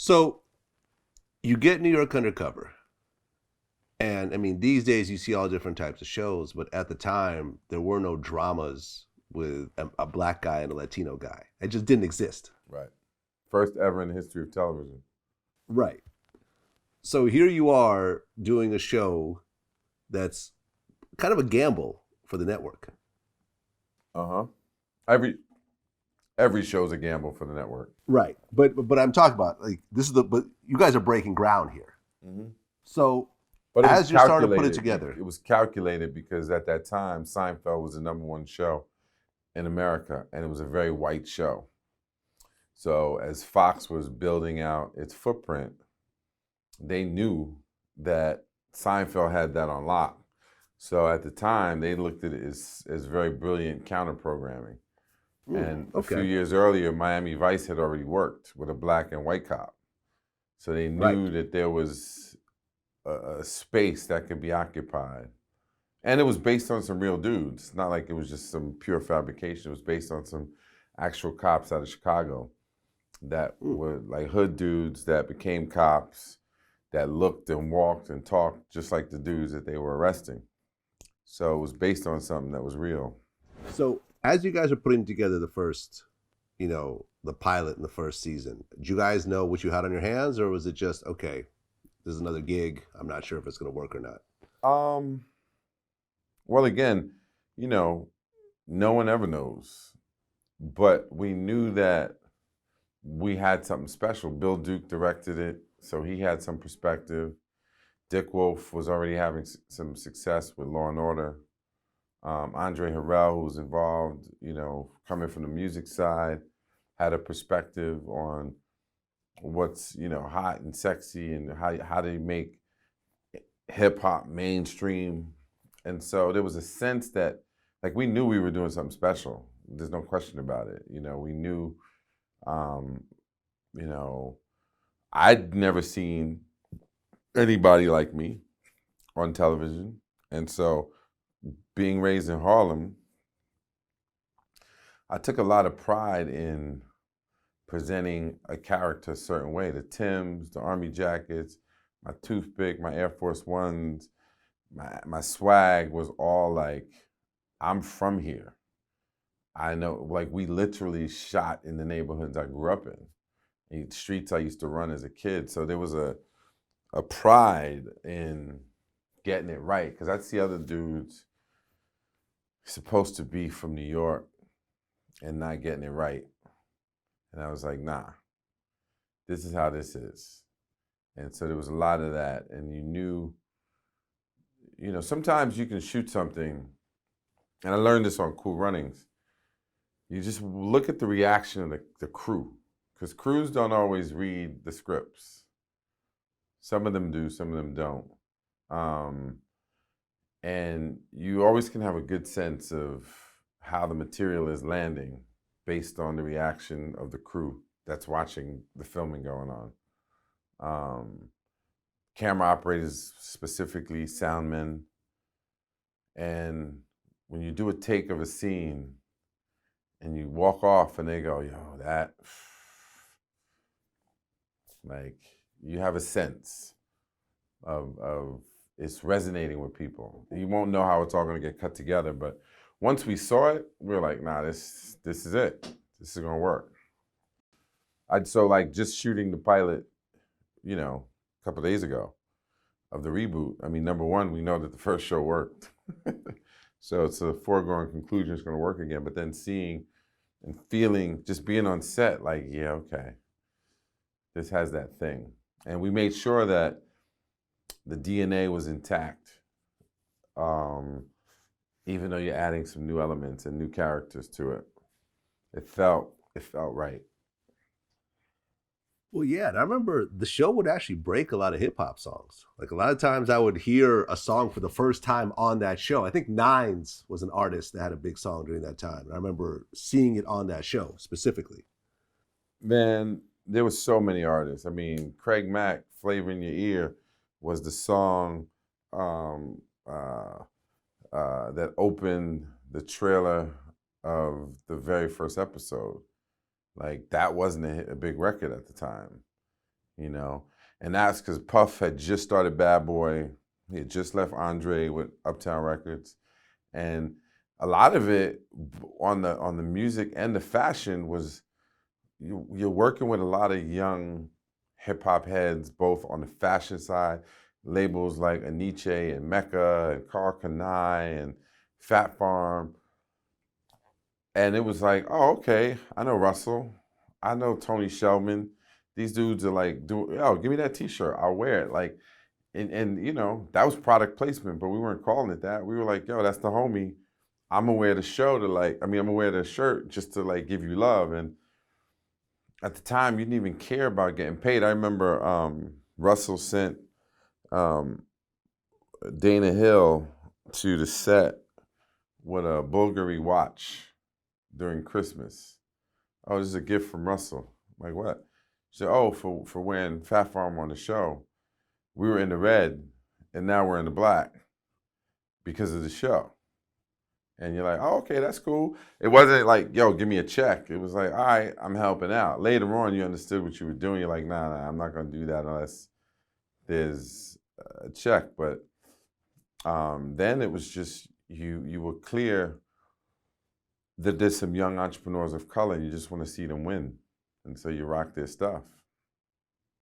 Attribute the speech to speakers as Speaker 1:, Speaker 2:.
Speaker 1: So you get New York Undercover. And I mean, these days you see all different types of shows, but at the time, there were no dramas with a black guy and a Latino guy. It just didn't exist.
Speaker 2: Right. First ever in the history of television.
Speaker 1: Right. So here you are doing a show that's kind of a gamble for the network.
Speaker 2: Uh-huh. Every show's a gamble for the network.
Speaker 1: Right. But I'm talking about like but you guys are breaking ground here.
Speaker 2: Mm-hmm.
Speaker 1: So
Speaker 2: But
Speaker 1: as you're starting to put it together,
Speaker 2: it was calculated because at that time Seinfeld was the #1 show in America, and it was a very white show. So as Fox was building out its footprint, they knew that Seinfeld had that on lock. So at the time, they looked at it as very brilliant counter programming. And a few years earlier, Miami Vice had already worked with a black and white cop. So they knew that there was a space that could be occupied. And it was based on some real dudes. Not like it was just some pure fabrication. It was based on some actual cops out of Chicago that were like hood dudes that became cops, that looked and walked and talked just like the dudes that they were arresting. So it was based on something that was real.
Speaker 1: So as you guys are putting together the first, the pilot in the first season, did you guys know what you had on your hands, or was it just, okay, this is another gig, I'm not sure if it's going to work or not?
Speaker 2: Well, again, no one ever knows. But we knew that we had something special. Bill Duke directed it, so he had some perspective. Dick Wolf was already having some success with Law and Order. Andre Harrell, who was involved, coming from the music side, had a perspective on what's, hot and sexy and how they make hip hop mainstream. And so there was a sense that, like, we knew we were doing something special. There's no question about it. We knew, I'd never seen anybody like me on television. And so being raised in Harlem, I took a lot of pride in presenting a character a certain way. The Timbs, the Army jackets, my toothpick, my Air Force Ones, my swag was all like, I'm from here. I know, like, we literally shot in the neighborhoods I grew up in, the streets I used to run as a kid. So there was a pride in getting it right, because I'd see other dudes supposed to be from New York and not getting it right. And I was like, nah, this is how this is. And so there was a lot of that. And you knew, sometimes you can shoot something, and I learned this on Cool Runnings. You just look at the reaction of the crew, because crews don't always read the scripts. Some of them do, some of them don't. And you always can have a good sense of how the material is landing based on the reaction of the crew that's watching the filming going on. Camera operators, specifically soundmen. And when you do a take of a scene and you walk off and they go, yo, that, like, you have a sense of it's resonating with people. You won't know how it's all going to get cut together, but once we saw it, we were like, nah, this is it. This is going to work. So like just shooting the pilot, a couple of days ago of the reboot. I mean, number one, we know that the first show worked. So it's a foregone conclusion it's going to work again. But then seeing and feeling, just being on set, like, yeah, okay, this has that thing. And we made sure that the DNA was intact, even though you're adding some new elements and new characters to it. It felt right.
Speaker 1: Well, yeah, and I remember the show would actually break a lot of hip hop songs. Like a lot of times I would hear a song for the first time on that show. I think Nines was an artist that had a big song during that time. And I remember seeing it on that show specifically.
Speaker 2: Man, there were so many artists. I mean, Craig Mack, Flavor in Your Ear, was the song that opened the trailer of the very first episode. Like, that wasn't a big record at the time. you know. And that's because Puff had just started Bad Boy. He had just left Andre with Uptown Records. And a lot of it on the music and the fashion was you're working with a lot of young hip hop heads, both on the fashion side, labels like Aniche and Mecca and Karl Kanai and Phat Farm. And it was like, oh, okay, I know Russell. I know Tony Shelman. These dudes are like, oh, give me that t-shirt. I'll wear it. Like, and you know, that was product placement, but we weren't calling it that. We were like, yo, that's the homie. I'm gonna wear the show to like, I'm gonna wear the shirt just to like give you love. And at the time, you didn't even care about getting paid. I remember Russell sent um, Dana Hill to the set with a Bvlgari watch during Christmas. Oh, this is a gift from Russell. I'm like, what? She said, oh, for wearing Phat Farm on the show. We were in the red, and now we're in the black because of the show. And you're like, oh, okay, that's cool. It wasn't like, yo, give me a check. It was like, all right, I'm helping out. Later on, you understood what you were doing. You're like, nah, I'm not going to do that unless there's a check. But then it was just, you were clear that there's some young entrepreneurs of color and you just want to see them win. And so you rock their stuff.